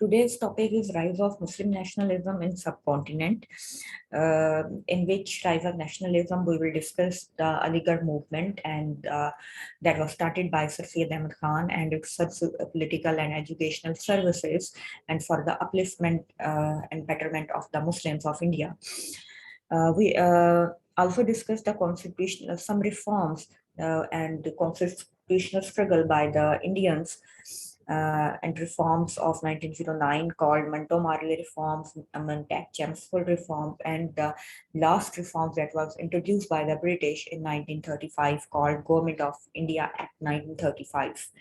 Today's topic is rise of Muslim nationalism in subcontinent. In which rise of nationalism, we will discuss the Aligarh movement, and that was started by Sir Syed Ahmad Khan and its political and educational services, and for the upliftment and betterment of the Muslims of India. We also discussed the constitutional some reforms and the constitutional struggle by the Indians and reforms of 1909 called Manto-Marley reforms, Mantak-Chelmsford reform, and the last reforms that was introduced by the British in 1935 called Government of India Act 1935.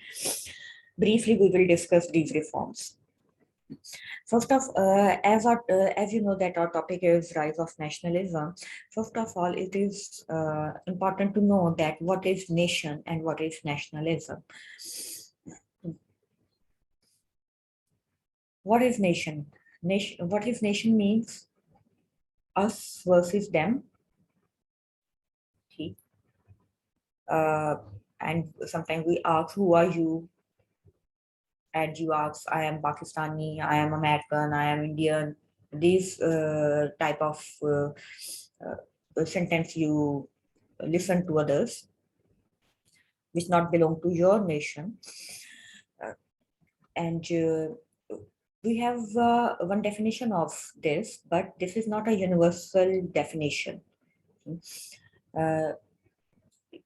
Briefly, we will discuss these reforms. First of, as you know that our topic is rise of nationalism. First of all, it is important to know that what is nation and what is nationalism. What is nation? What is nation means us versus them. Okay. And sometimes we ask, who are you? And you ask, I am Pakistani, I am American, I am Indian. These type of sentence you listen to others, which not belong to your nation. And we have one definition of this, but this is not a universal definition.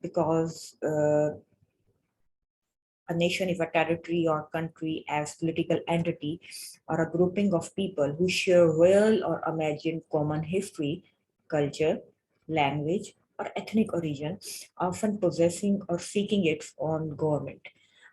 because a nation is a territory or country as political entity or a grouping of people who share real or imagined common history, culture, language, or ethnic origin, often possessing or seeking its own government.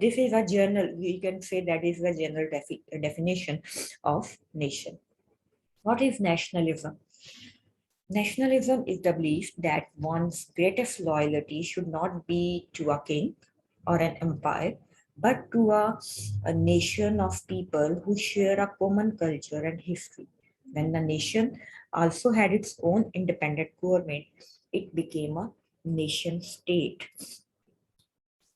this is a general, you can say that is the general definition of nation. What is nationalism? Nationalism is the belief that one's greatest loyalty should not be to a king or an empire, but to a nation of people who share a common culture and history. When the nation also had its own independent government, it became a nation state.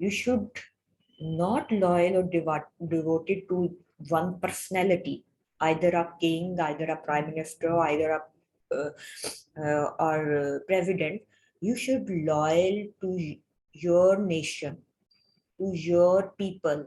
You should not loyal or devoted to one personality, either a king, either a prime minister, either a president. You should loyal to your nation, to your people,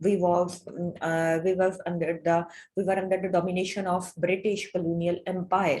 we were under the domination of British colonial empire.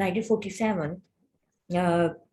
1947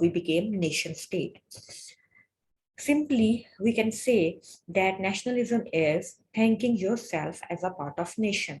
we became nation state. Simply, we can say that nationalism is thinking yourself as a part of nation.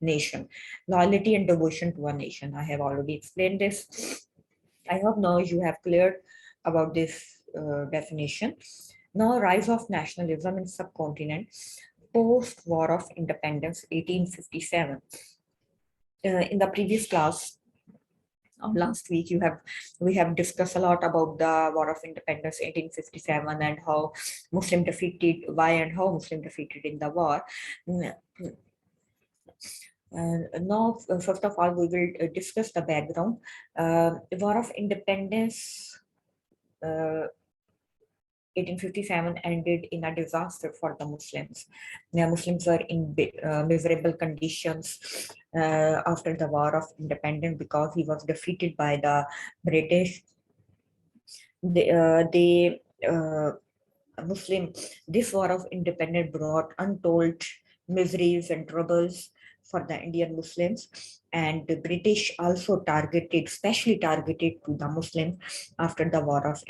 nation. Loyalty and devotion to a nation. I have already explained this. I hope now you have cleared about this definition. Now, rise of nationalism in subcontinent, post-war of independence, 1857. In the previous class of last week, we have discussed a lot about the War of Independence, 1857, and how Muslim defeated, why and how Muslim defeated in the war. And now, first of all, we will discuss the background. War of Independence 1857 ended in a disaster for the Muslims. The Muslims were in miserable conditions after the War of Independence because he was defeated by the British. This War of Independence brought untold miseries and troubles for the Indian Muslims, and the British also especially targeted to the Muslims after the War of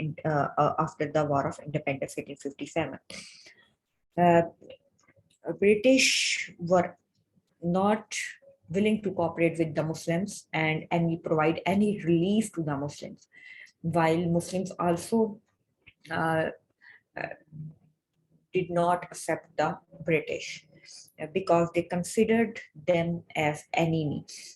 Independence 1857. British were not willing to cooperate with the Muslims and provide any relief to the Muslims, while Muslims also did not accept the British because they considered them as enemy.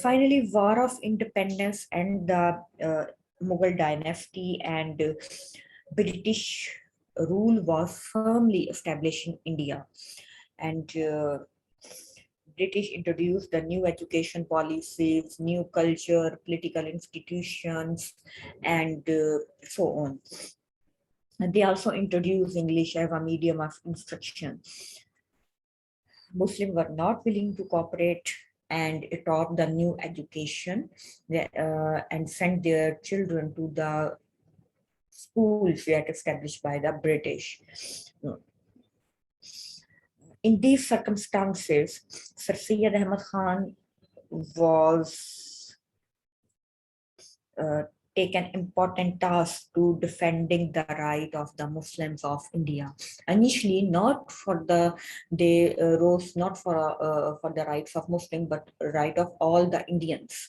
Finally, War of Independence and the Mughal dynasty and British rule was firmly established in India, and British introduced the new education policies, new culture, political institutions, and so on. And they also introduced English as a medium of instruction. Muslims were not willing to cooperate and taught the new education and sent their children to the schools that established by the British. In these circumstances, Sir Syed Ahmad Khan was take an important task to defending the right of the Muslims of India. Initially, not for the they rose not for the rights of Muslim, but right of all the Indians.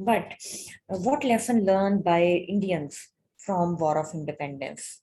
But what lesson learned by Indians from War of Independence?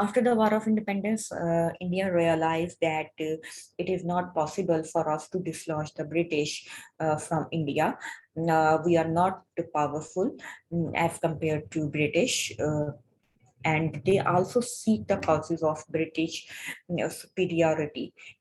After the War of Independence, India realized that it is not possible for us to dislodge the British from India. We are not powerful as compared to British. And they also seek the causes of British superiority.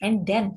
And then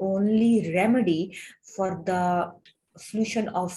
only remedy for the solution of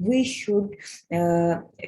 we should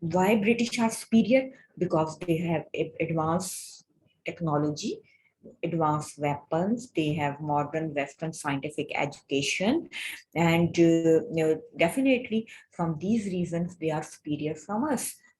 Why British are superior? Because they have advanced technology, advanced weapons, they have modern Western scientific education, and definitely from these reasons they are superior from us.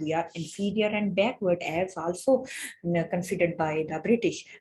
we are inferior and backward as also considered by the British.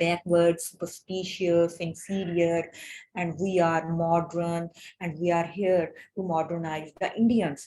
backward, superstitious, inferior, and we are modern, and we are here to modernize the Indians.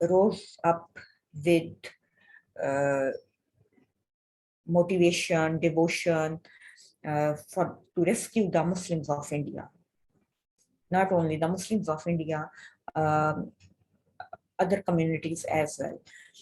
rose up with motivation, devotion to rescue the Muslims of India. Not only the Muslims of India, other communities as well.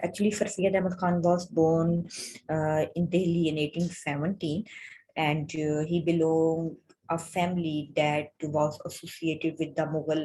Actually, Sir Syed Ahmad Khan was born in Delhi in 1817, and he belonged a family that was associated with the Mughal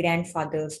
grandfathers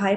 high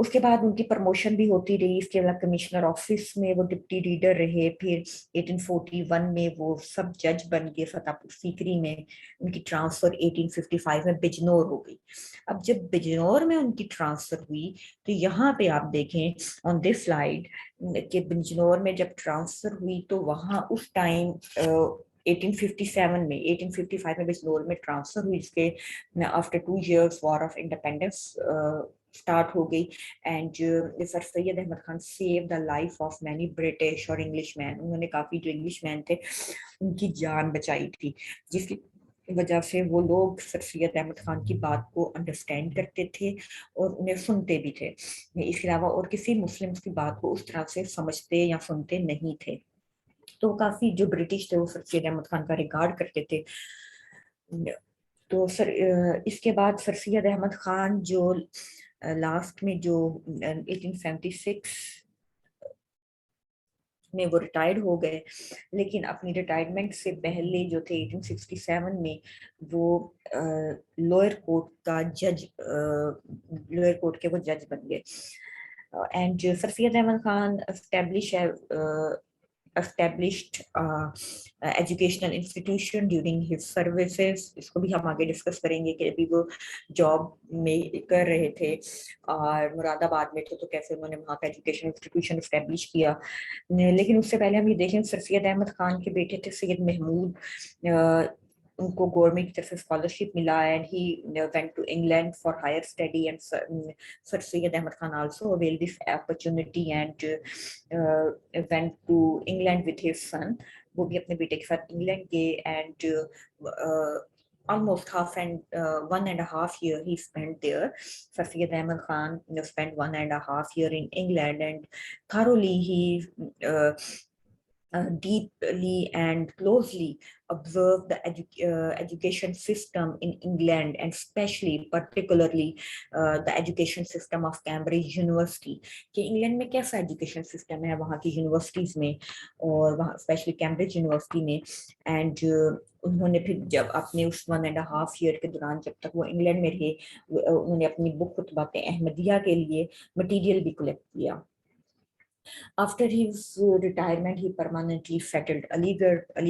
اس کے بعد ان کی promotion بھی ہوتی رہی. اس کے بعد commissioner office میں وہ ڈپٹی ریڈر رہے. پھر 1841 میں وہ سب جج بن گئے فتح پور سیکری میں. ان کی ٹرانسفر 1855 میں بجنور ہو گئی. اب جب بجنور میں ان کی ٹرانسفر ہوئی تو یہاں پہ آپ دیکھیں آن دس سلائیڈ کہ بجنور میں جب ٹرانسفر ہوئی تو وہاں اس ٹائم 1857 میں 1855 میں بجنور میں ٹرانسفر ہوئی. اس کے after 2 years war of independence start ہو گئی. And sir Syed Ahmad Khan save the life of many British اور انگلش مین. انہوں نے کافی جو انگلش مین تھے ان کی جان بچائی تھی, جس کی وجہ سے وہ لوگ سر سید احمد خان کی بات کو انڈرسٹینڈ کرتے تھے اور انہیں سنتے بھی تھے. اس کے علاوہ اور کسی مسلم کی بات کو اس طرح سے سمجھتے یا سنتے نہیں تھے. تو کافی جو برٹش تھے وہ سر سید احمد خان کا ریگارڈ کرتے تھے. تو سر اس کے بعد سر سید احمد خان جو لاسٹ میں جو 1876 میں وہ ریٹائرڈ ہو گئے, لیکن اپنی ریٹائرمنٹ سے پہلے جو تھے 1867 میں وہ لوئر کورٹ کا جج, لوئر کورٹ کے وہ جج بن گئے. And sir Syed Ahmad Khan established educational institution during his services. اس کو بھی ہم آگے ڈسکس کریں گے کہ ابھی وہ جاب میں کر رہے تھے اور مراد آباد میں تھے تو کیسے انہوں نے وہاں کا ایجوکیشن انسٹیٹیوشن اسٹیبلش کیا. لیکن اس سے پہلے ہم یہ دیکھیں سر سید احمد خان کے بیٹے تھے سید محمود, ان کو گورنمنٹ کی طرف سے اسکالرشپ ملا and he went to England for higher study and Sir Syed Ahmad Khan also availed this opportunity and went to England with his son. وہ بھی اپنے بیٹے کے ساتھ انگلینڈ گئے and almost 1.5 year he spent there. Sir Syed Ahmad Khan spent 1.5 year in England and thoroughly he deeply and closely observe the education system in England and especially particularly the education system of Cambridge University. کہ England میں کیسا education system ہے وہاں کی universities میں اور وہاں especially Cambridge university میں. اینڈ انہوں نے پھر جب اپنے اس 1.5 year کے دوران جب تک وہ انگلینڈ میں رہے انہوں نے اپنی بک خطبات احمدیہ کے لیے مٹیریل بھی کلیکٹ کیا. After his retirement, he permanently settled علی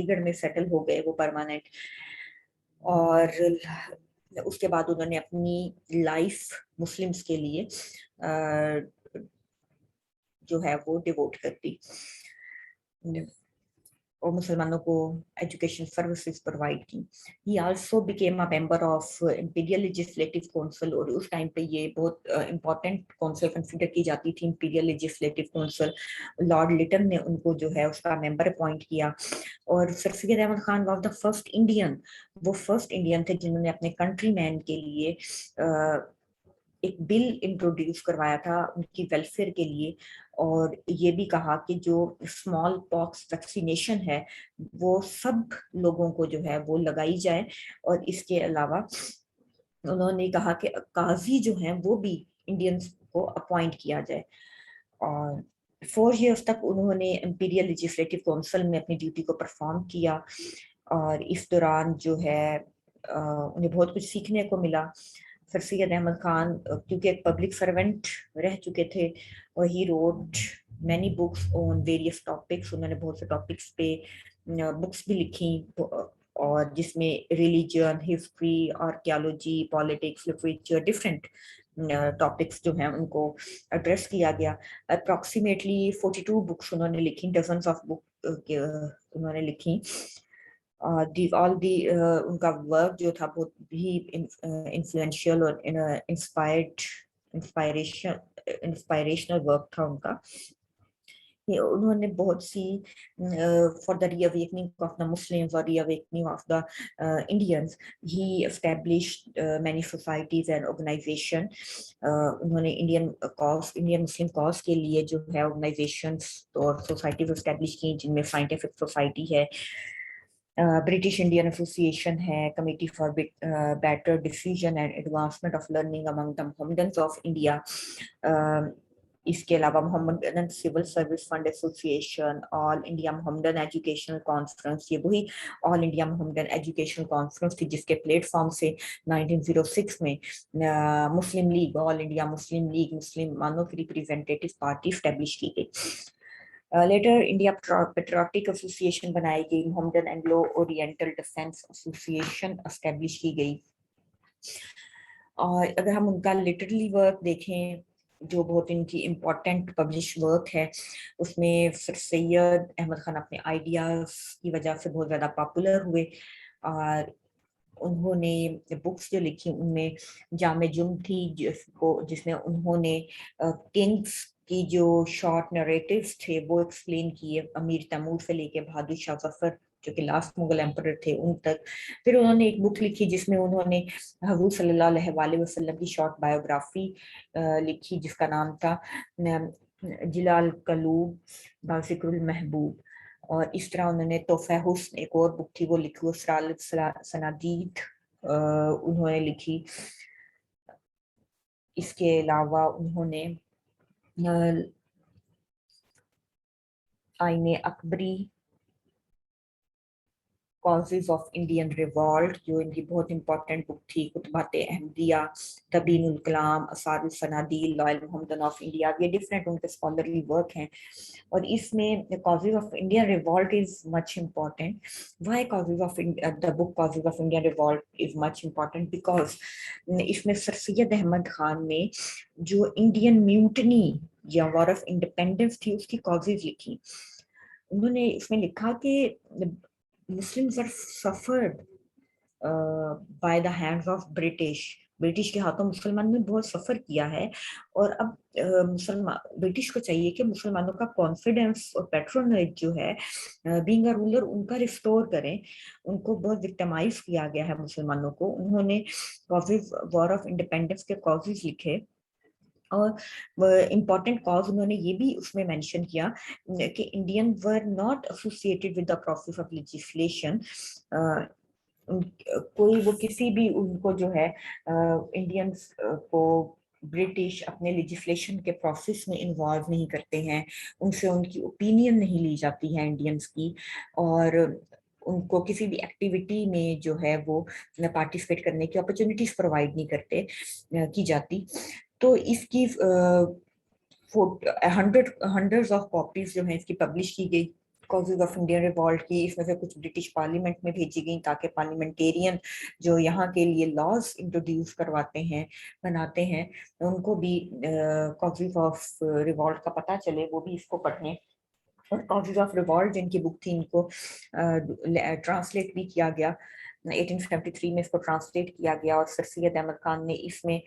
گڑھ میں سیٹل ہو گئے وہ پرماننٹ. اور اس کے بعد انہوں نے اپنی لائف مسلمس کے لیے جو ہے وہ ڈیووٹ کر دی اور مسلمانوں کو ایجوکیشن سروسز پرووائڈ کی. He also became a member of Imperial legislative council, اور اس ٹائم پہ یہ بہت امپورٹنٹ کونسل کنسیڈر کی جاتی تھی امپیریل لیجسلیٹو کونسل. لارڈ لیٹن نے ان کو جو ہے اس کا ممبر اپوائنٹ کیا. اور sir Syed Ahmad Khan was the first Indian, وہ فرسٹ انڈین تھے جنہوں نے اپنے کنٹری مین کے لیے ایک بل انٹروڈیوس کروایا تھا ان کی ویلفیئر کے لیے, اور یہ بھی کہا کہ جو اسمال پاکس ویکسینیشن ہے وہ سب لوگوں کو جو ہے وہ لگائی جائے. اور اس کے علاوہ انہوں نے کہا کہ قاضی جو ہیں وہ بھی انڈینس کو اپوائنٹ کیا جائے. اور 4 years تک انہوں نے امپیریل لیجسلیٹو کونسل میں اپنی ڈیوٹی کو پرفارم کیا, اور اس دوران جو ہے انہیں بہت کچھ سیکھنے کو ملا. سر سید احمد خان کیونکہ ایک پبلک سرونٹ رہ چکے تھے اور he wrote many books on various topics, انہوں نے بہت سے ٹاپکس پہ بکس بھی لکھی اور جس میں religion, history, archaeology, politics, literature, different topics جو ہیں ان کو ایڈریس کیا گیا. اپروکسیمیٹلی 42 بکس انہوں نے لکھی, ڈزنس آف بک انہوں نے لکھی. ان کا ورک جو تھا بہت ہی انفلوئنشیل اور انسپائریشنل ورک تھا ان کا. انہوں نے بہت سی for the reawakening of the Muslims اور reawakening of the Indians ہی established many societies and organisation. انہوں نے انڈین مسلم کاز کے لیے جو ہے آرگنائزیشنس اور سوسائٹیز اسٹیبلش کی, جن میں سائنٹیفک سوسائٹی ہے, برٹش انڈین ایسوسیشن ہے, committee for better decision and advancement of learning among the Mohammedans of India, اس کے علاوہ Mohammedan civil service fund association, all India Mohammedan educational conference, یہ وہی all India Mohammedan educational conference تھی جس کے platform سے 1906 میں مسلم لیگ، آل انڈیا مسلم لیگ، مسلمانوں کی ریپریزنٹیٹو پارٹی اسٹیبلش کی گئی. لیٹر انڈیا پیٹریوٹک ایسوسیشن بنائی گئی، Mohammedan Anglo oriental defence association establish کی گئی. اور اگر ہم ان کا لٹرلی ورک دیکھیں جو بہت ان کی امپورٹنٹ پبلش ورک ہے، اس میں سر سید احمد خان اپنے آئیڈیاز کی وجہ سے بہت زیادہ پاپولر ہوئے، اور انہوں نے بکس جو لکھی ان میں جامع جم تھی جس میں انہوں نے کنگز کی جو شارٹ نریٹیوز تھے وہ ایکسپلین کیے، امیر تیمور سے لے کے بہادر شاہ ظفر جو کہ لاسٹ مغل ایمپرر تھے ان تک. پھر انہوں نے ایک بک لکھی جس میں انہوں نے حضور صلی اللہ علیہ وآلہ وسلم کی شارٹ بایوگرافی لکھی جس کا نام تھا جلال قلوب با ذکر المحبوب. اور اس طرح انہوں نے تحفہ حسن ایک اور بک تھی وہ لکھی، اسرار سنادید انہوں نے لکھی. اس کے علاوہ انہوں نے آئین Akbari, causes of Indian revolt جو ان کی بہت امپورٹنٹ بک تھی، خطبات Ahmadiyya, Tabyin al-Kalam, Asar us-Sanadid, loyal Mohammedan of India, یہ ڈفرینٹ ان کے اسکالرلی ورک ہیں. اور اس میں causes of Indian revolt is much important. Why causes of the book causes of Indian revolt is much important? Because اس میں سر سید احمد خان نے جو انڈین میوٹنی یا وار آف انڈیپینڈنس تھی اس کی کازز لکھی. انہوں نے اس میں لکھا کہ Muslims are suffered by the hands of British کے ہاتھوں مسلمان نے بہت سفر کیا ہے، اور اب برٹش کو چاہیے کہ مسلمانوں کا کانفیڈنس اور پیٹرونیج جو ہے بینگ اے رولر ان کا ریسٹور کریں. ان کو بہت وکٹمائز کیا گیا ہے مسلمانوں کو. انہوں نے کازز وار آف انڈیپینڈنس کے کازز لکھے، اور امپورٹنٹ کاز انہوں نے یہ بھی اس میں مینشن کیا کہ Indian were not associated with the process of legislation. کوئی وہ کسی بھی ان کو جو ہے انڈینس کو برٹش اپنے لیجسلیشن کے پروسیس میں انوالو نہیں کرتے ہیں، ان سے ان کی اوپینین نہیں لی جاتی ہے انڈینس کی، اور ان کو کسی بھی ایکٹیویٹی میں جو ہے وہ پارٹیسپیٹ کرنے کی اپرچونیٹیز پرووائڈ نہیں کرتے کی جاتی. تو اس کی ہنڈریڈ آف کاپیز جو ہیں اس کی پبلش کی گئی کازز آف انڈین ریوالٹ کی. اس میں سے کچھ برٹش پارلیمنٹ میں بھیجی گئی تاکہ پارلیمنٹیرین جو یہاں کے لیے لاز انٹروڈیوس کرواتے ہیں، بناتے ہیں، ان کو بھی کازز آف ریوالٹ کا پتہ چلے، وہ بھی اس کو پڑھیں. اور کازز آف ریوالٹ جن کی بک تھی ان کو ٹرانسلیٹ بھی کیا گیا 1873 میں، اس کو ٹرانسلیٹ کیا گیا. اور سر سید احمد خان نے اس میں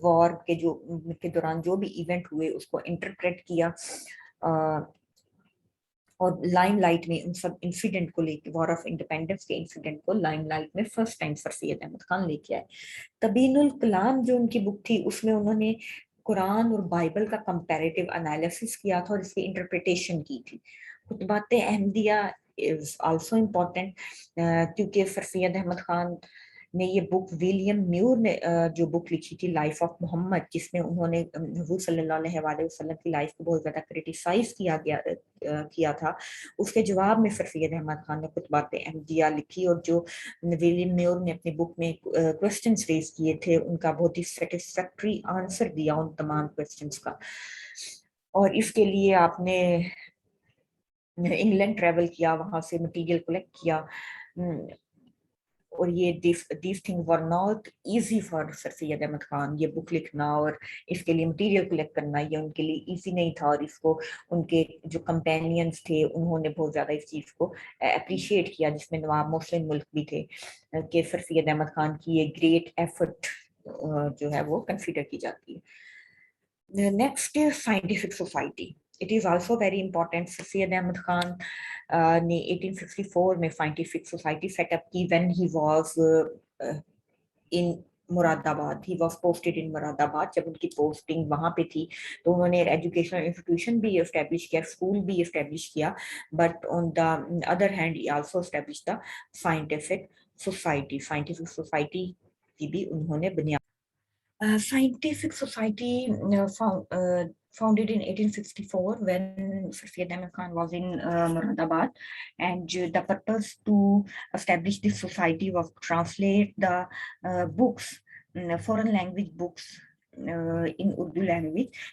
وار کے دوران جو بھی ایونٹ ہوئے اس کو انٹرپریٹ کیا، اور لائم لائٹ میں ان سب انسیڈنٹ کو لے کے، وار آف انڈیپینڈنس کے انسیڈنٹ کو لائم لائٹ میں first time sir Syed Ahmad Khan لے کے آئے. تبین الکلام جو ان کی بک تھی اس میں انہوں نے قرآن اور بائبل کا کمپیریٹیو انالیسس کیا تھا اور اس کی انٹرپریٹیشن کی تھی. خطبات احمدیہ is also important کیونکہ سر سید احمد خان نے یہ بک ولیم میور نے جو بک لکھی تھی لائف آف محمد، جس میں انہوں نے حضور صلی اللہ علیہ وآلہ وسلم کی لائف کو بہت زیادہ کریٹیسائز کیا تھا، اس کے جواب میں سر سید احمد خان نے خطبات احمدیہ لکھی. اور جو ولیم میور نے اپنی بک میں کوسچنز ریز کیے تھے ان کا بہت ہی سیٹسفیکٹری آنسر دیا ان تمام کوسچنز کا. اور اس کے لیے آپ نے انگلینڈ ٹریول کیا، وہاں سے مٹیریل کلیکٹ کیا، اور یہ these thing were not easy for sir Syed Ahmad Khan. یہ بک لکھنا اور اس کے لیے مٹیریل کلیکٹ کرنا یہ ان کے لیے ایزی نہیں تھا، اور اس کو ان کے جو کمپینینز تھے انہوں نے بہت زیادہ اس چیز کو اپریشیٹ کیا، جس میں نواب مسلم ملک بھی تھے، کہ سر سید احمد خان کی یہ گریٹ ایفرٹ جو ہے وہ کنسیڈر کی جاتی ہے. Next scientific society. It is also very important. سید احمد خان نے 1864 میں سائنٹیفک سوسائٹی سیٹ اپ کی when he was in مراد آباد. He was posted in مراد آباد. جب ان کی پوسٹنگ وہاں پہ تھی تو انہوں نے ایجوکیشنل انسٹیٹیوشن بھی اسٹیبلش کیا، اسکول بھی اسٹیبلش کیا، but on the other hand he also established the scientific society. Scientific society کی بھی انہوں نے بنیاد. Scientific Society founded in 1864 when Sir Syed Ahmad Khan was in Moradabad, and the purpose to establish this society was to translate the books, foreign language books in Urdu language.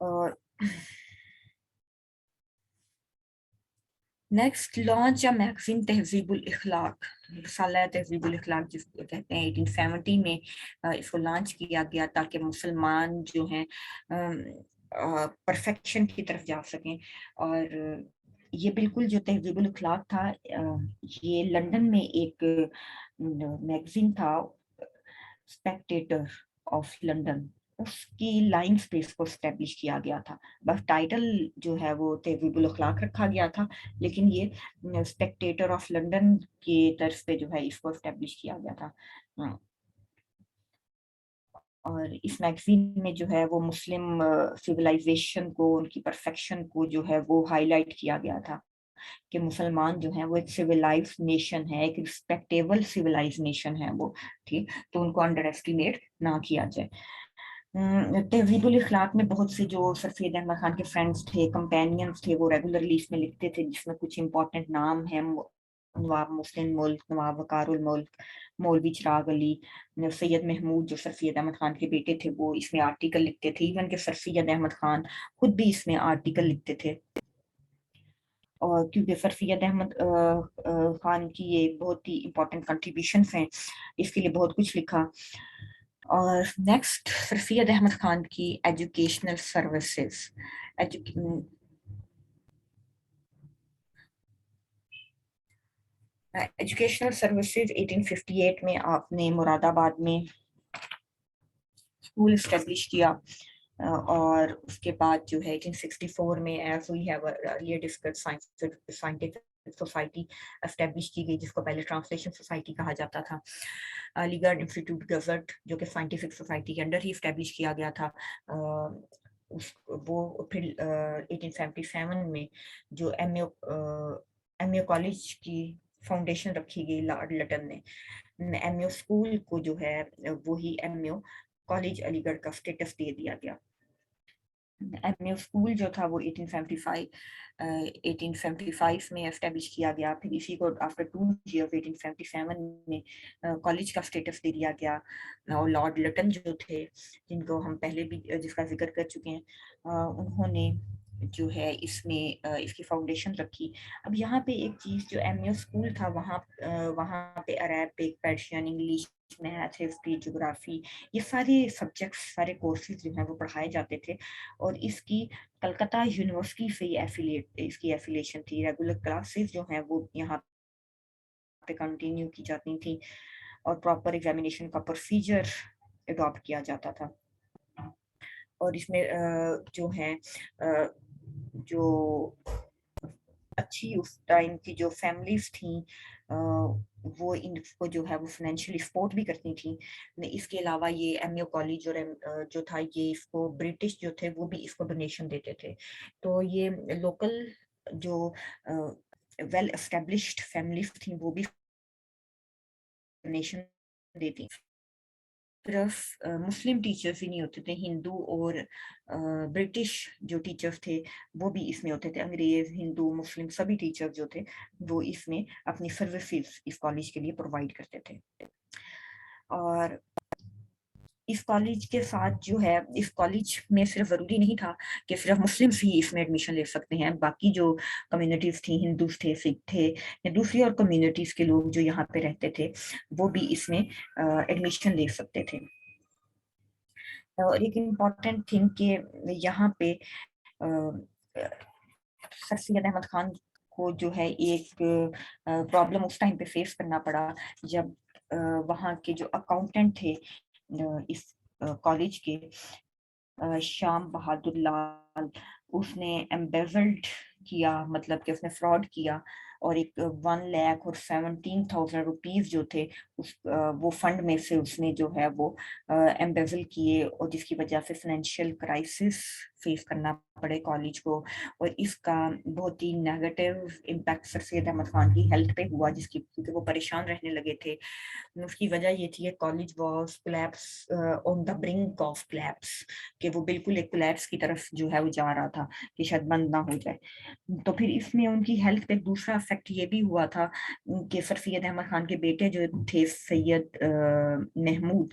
اور next launch یا magazine تہذیب الاخلاق، رسالہ تہذیب الاخلاق جس کو کہتے ہیں، 1870 میں اس کو لانچ کیا گیا تاکہ مسلمان جو ہیں پرفیکشن کی طرف جا سکیں. اور یہ بالکل جو تہذیب الاخلاق تھا یہ لندن میں ایک میگزین تھا، اسپیکٹیٹر آف لندن، اس کی لائنز پہ اس کو اسٹیبلش کیا گیا تھا. بس ٹائٹل جو ہے وہ تہذیب الاخلاق رکھا گیا تھا، لیکن یہ اسپیکٹیٹر آف لندن کی طرف پہ جو ہے اس کو اسٹیبلش کیا گیا تھا. اور اس میگزین میں جو ہے وہ مسلم سویلائزیشن کو، ان کی پرفیکشن کو جو ہے وہ ہائی لائٹ کیا گیا تھا کہ مسلمان جو ہیں وہ ایک سویلائز نیشن ہے، ایک ریسپیکٹیبل سویلائز نیشن ہے وہ، ٹھیک، تو ان کو انڈر ایسٹیمیٹ نہ کیا جائے. تہذیب الاخلاق میں بہت سے جو سر سید احمد خان کے فرینڈس تھے، کمپینینز تھے، وہ ریگولرلی اس میں لکھتے تھے، جس میں کچھ امپورٹنٹ نام ہیں: نواب محسن ملک، نواب وقار الملک، مولوی چراغ علی، سید محمود جو سر سید احمد خان کے بیٹے تھے وہ اس میں آرٹیکل لکھتے تھے. ایون کہ سر سید احمد خان خود بھی اس میں آرٹیکل لکھتے تھے. اور کیونکہ سر سید احمد خان کی یہ بہت ہی امپورٹنٹ کنٹریبیوشنس ہیں، اس کے لیے بہت کچھ لکھا. اور نیکسٹ سر سید احمد خان کی ایجوکیشنل سروسز. ایجوکیشنل سروسز 1858 میں آپ نے مراد آباد میں اسکول اسٹیبلش کیا، اور اس کے بعد جو ہے 1864 میں as we have earlier discuss scientific society establish کی گئی، جس کو پہلے ٹرانسلیشن سوسائٹی کہا جاتا تھا. علی گڑھ انسٹیٹیوٹ گزٹ جو کہ سائنٹیفک سوسائٹی کے انڈر ہی اسٹیبلش کیا گیا تھا. وہ پھر 1877 میں جو ایم اے کالج کی فاؤنڈیشن رکھی گئی لارڈ لٹن نے، ایم اے اسکول کو جو ہے وہی ایم اے کالج علی گڑھ کا اسٹیٹس دے دیا گیا. ایم اے اسکول جو تھا وہ 1875 میں اسٹیبلش کیا گیا. پھر اسی کو آفٹر 2 ایئرز 1877 میں کالج کا اسٹیٹس دے دیا گیا. اور لارڈ لٹن جو تھے، جن کو ہم پہلے بھی جس کا ذکر کر چکے ہیں، انہوں نے جو ہے اس میں اس کی فاؤنڈیشن رکھی. اب یہاں پہ ایک چیز، جو ایم اے اسکول تھا وہاں پہ Arabic, Persian, English, math, history, جغرافی، یہ سارے سبجیکٹس، سارے کورسز جو ہیں وہ پڑھائے جاتے تھے. اور اس کی کلکتہ یونیورسٹی سے اس کی ایفیلیشن تھی. ریگولر کلاسز جو ہیں وہ یہاں پہ کنٹینیو کی جاتی تھیں، اور پراپر ایگزامینیشن کا پروسیجر اڈاپٹ کیا جاتا تھا. اور اس میں جو ہیں جو اچھی اس ٹائم کی جو فیملیز تھیں وہ ان کو جو ہے وہ فائنینشلی سپورٹ بھی کرتی تھیں. اس کے علاوہ یہ ایم اے کالج اور جو تھا یہ اس کو برٹش جو تھے وہ بھی اس کو ڈونیشن دیتے تھے. تو یہ لوکل جو ویل اسٹیبلشڈ فیملیز تھیں وہ بھی ڈونیشن دیتی. صرف مسلم ٹیچرز ہی نہیں ہوتے تھے، ہندو اور برٹش جو ٹیچرز تھے وہ بھی اس میں ہوتے تھے. انگریز، ہندو، مسلم سبھی ٹیچر جو تھے وہ اس میں اپنی سروسز اس کالج کے لیے پرووائڈ کرتے تھے. اور اس کالج کے ساتھ جو ہے، اس کالج میں صرف ضروری نہیں تھا کہ صرف مسلمس ہی اس میں ایڈمیشن لے سکتے ہیں، باقی جو کمیونٹیز تھیں، ہندوز تھے، سکھ تھے یا دوسری اور کمیونٹیز کے لوگ جو یہاں پہ رہتے تھے وہ بھی اس میں ایڈمیشن لے سکتے تھے. اور ایک امپورٹنٹ تھنگ کہ یہاں پہ سر سید احمد خان کو جو ہے ایک پرابلم اس ٹائم پہ فیس کرنا پڑا جب وہاں کے جو اکاؤنٹنٹ تھے اس کالج کے، شام بہادر لال، اس نے ایمبیزلڈ کیا، مطلب کہ اس نے فراڈ کیا، اور ایک 1,17,000 روپیز جو تھے وہ فنڈ میں سے اس نے جو ہے وہ ایمبیزل کیے، اور جس کی وجہ سے فائنینشیل کرائسس فیس کرنا پڑے کالج کو. اور اس کا بہت ہی نیگیٹو امپیکٹ سر سید احمد خان کی ہیلتھ پہ ہوا، جس کی کیونکہ وہ پریشان رہنے لگے تھے. اس کی وجہ یہ تھی کہ college was collapse on the brink of collapse, کہ وہ بالکل ایک کولیپس کی طرف جو ہے وہ جا رہا تھا کہ شاید بند نہ ہو جائے. تو پھر اس میں ان کی ہیلتھ پہ دوسرا افیکٹ یہ بھی ہوا تھا کہ سر سید احمد خان کے بیٹے جو تھے سید محمود،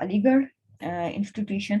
Aligarh institution।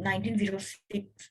1906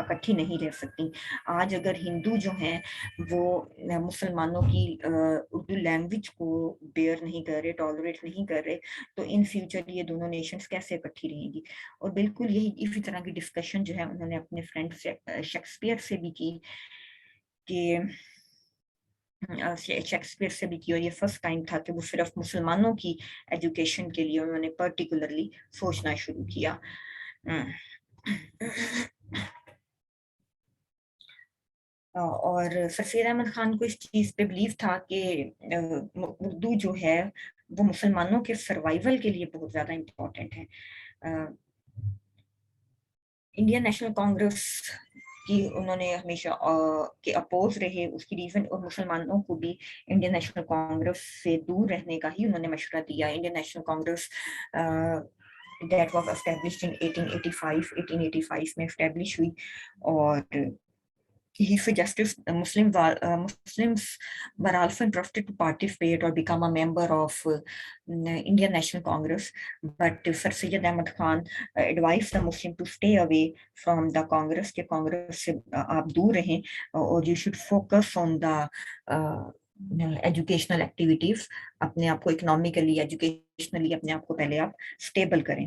اکٹھی نہیں رہ سکتی. آج اگر ہندو جو ہیں وہ مسلمانوں کی اردو لینگویج کو بیئر نہیں کر رہے, ٹالریٹ نہیں کر رہے, تو ان فیوچر یہ دونوں نیشنز کیسے اکٹھی رہیں گی. اور بالکل یہی اسی طرح کی ڈسکشن جو ہے انہوں نے اپنے فرینڈ شیکسپیئر سے بھی کی, کہ شیکسپیئر سے بھی کی, اور یہ فرسٹ ٹائم تھا کہ وہ صرف مسلمانوں کی ایجوکیشن کے لیے انہوں نے پرٹیکولرلی سوچنا شروع کیا. اور سر سید احمد خان کو اس چیز پہ بلیو تھا کہ اردو جو ہے وہ مسلمانوں کے سروائیول کے لیے بہت زیادہ امپورٹنٹ ہے. انڈین نیشنل کانگریس کی انہوں نے ہمیشہ کے اپوز رہے, اس کی ریزن, اور مسلمانوں کو بھی انڈین نیشنل کانگریس سے دور رہنے کا ہی انہوں نے مشورہ دیا. Indian national Congress that was established in 1885 میں established ہوئی, اور he suggested Muslims were also interested to participate or become a member of Indian National Congress, but Sir Syed Ahmad Khan advised the Muslim to stay away from the Congress, کہ Congress سے آپ دور رہیں, اور you should focus on the educational activities, اپنے آپ کو economically educationally اپنے آپ کو پہلے آپ اسٹیبل کریں.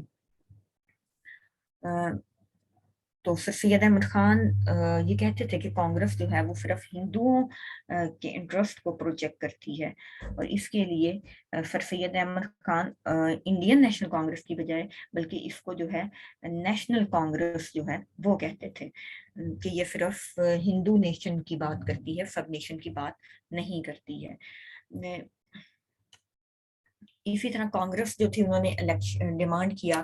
تو سر سید احمد خان یہ کہتے تھے کہ کانگریس جو ہے وہ صرف ہندوؤں کے انٹرسٹ کو پروجیکٹ کرتی ہے, اور اس کے لیے سر سید احمد خان انڈین نیشنل کانگریس کی بجائے بلکہ اس کو جو ہے نیشنل کانگریس جو ہے وہ کہتے تھے, کہ یہ صرف ہندو نیشن کی بات کرتی ہے, سب نیشن کی بات نہیں کرتی ہے. اسی طرح کانگریس جو تھی انہوں نے ڈیمانڈ کیا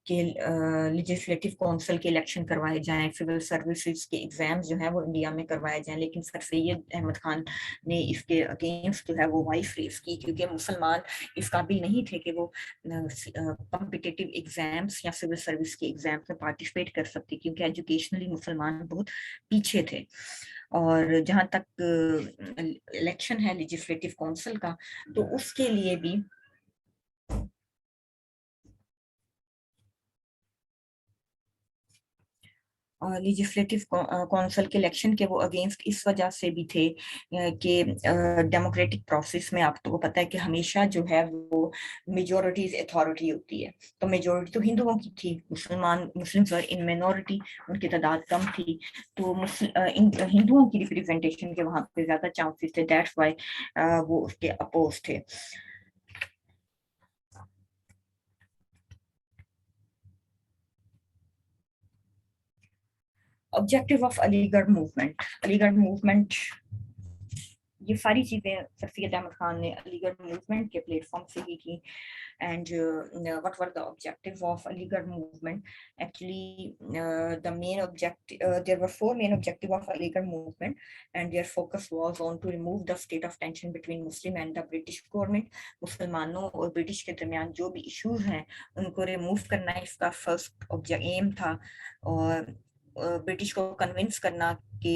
کہ لیجسلیٹو کونسل کے الیکشن کروائے جائیں, سول سروسز کے ایگزامز جو ہیں وہ انڈیا میں کروائے جائیں, لیکن سر سید احمد خان نے اس کے اگینسٹ جو ہے وہ وائس ریز کی, کیونکہ مسلمان اس قابل نہیں تھے کہ وہ کمپٹیٹیو ایگزامس یا سول سروس کے ایگزامس میں پارٹیسپیٹ کر سکتے, کیونکہ ایجوکیشنلی مسلمان بہت پیچھے تھے. اور جہاں تک الیکشن ہے لیجسلیٹو کونسل کا, تو اس کے لیے بھی لیجسلیٹو کونسل کے الیکشن کے وہ اگینسٹ اس وجہ سے بھی تھے کہ ڈیموکریٹک پروسیس میں آپ کو پتہ ہے کہ ہمیشہ جو ہے وہ میجورٹیز اتھارٹی ہوتی ہے, تو میجورٹی تو ہندوؤں کی تھی, مسلمز اور ان مینورٹی, ان کی تعداد کم تھی, تو ہندوؤں کی ریپریزنٹیشن کے وہاں پہ زیادہ چانسز تھے, دیٹس وائی وہ اس کے اپوز تھے. آبجیکٹو آف علی گڑھ موومنٹ, علی گڑھ موومنٹ, یہ ساری چیزیں سر سید احمد خان نے علی گڑھ موومنٹ کے پلیٹ فارم سے ہی کی. And what were the objectives of علی گڑھ movement? Actually, the main objective, there were 4 main objectives of علی گڑھ movement, and their focus was on to remove the state of tension between Muslim and the British government. مسلمانوں اور British کے درمیان جو بھی issues ہیں ان کو ریموو کرنا اس کا فرسٹ ایم تھا, اور برٹش کو کنونس کرنا کہ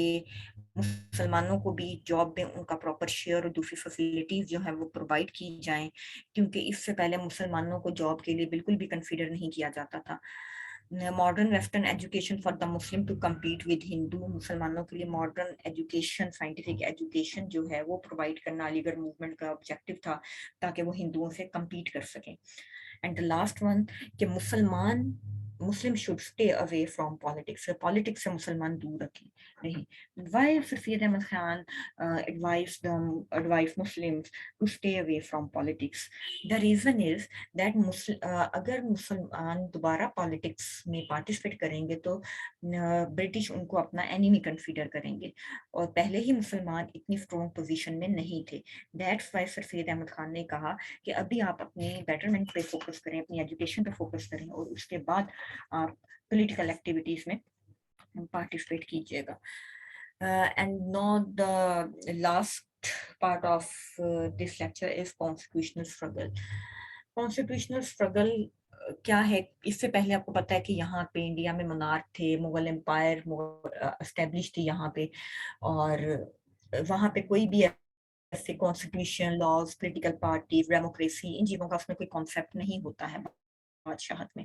مسلمانوں کو بھی جاب میں ان کا پراپر شیئر اور دوسری فیسلٹیز جو ہیں وہ پرووائڈ کی جائیں, کیونکہ اس سے پہلے مسلمانوں کو جاب کے لیے بالکل بھی کنسیڈر نہیں کیا جاتا تھا. Modern western education for the Muslim to compete with Hindu, مسلمانوں کے لیے ماڈرن ایجوکیشن, سائنٹیفک ایجوکیشن جو ہے وہ پرووائڈ کرنا علی گڑھ موومنٹ کا آبجیکٹو تھا, تاکہ وہ ہندوؤں سے کمپیٹ کر سکیں. اینڈ دا لاسٹ ون کہ مسلم should stay away from politics, politics سے مسلمان دور رکھیں نہیں. Why Sir Syed Ahmad Khan advised Muslims to stay away from politics? The reason is that اگر مسلمان دوبارہ پالیٹکس میں پارٹیسپیٹ کریں گے تو برٹش ان کو اپنا اینیمی کنسیڈر کریں گے, اور پہلے ہی مسلمان اتنی اسٹرانگ پوزیشن میں نہیں تھے. That's why Sir Syed Ahmad Khan نے کہا کہ ابھی آپ اپنی بیٹرمنٹ پہ فوکس کریں, اپنی ایجوکیشن پہ فوکس کریں, اور اس کے بعد آپ پولیٹیکل ایکٹیویٹیز میں پارٹیسپیٹ کیجیے گا. And now the last part of this lecture is constitutional struggle. Constitutional struggle کیا ہے؟ اس سے پہلے آپ کو پتا ہے کہ یہاں پہ انڈیا میں منارک تھے, مغل امپائر اسٹیبلش تھی یہاں پہ, اور وہاں پہ کوئی بھی ایسے constitution, laws, political parties, democracy, ان چیزوں کا اس میں کوئی کانسیپٹ نہیں ہوتا ہے بادشاہت میں.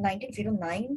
1909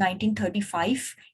1935,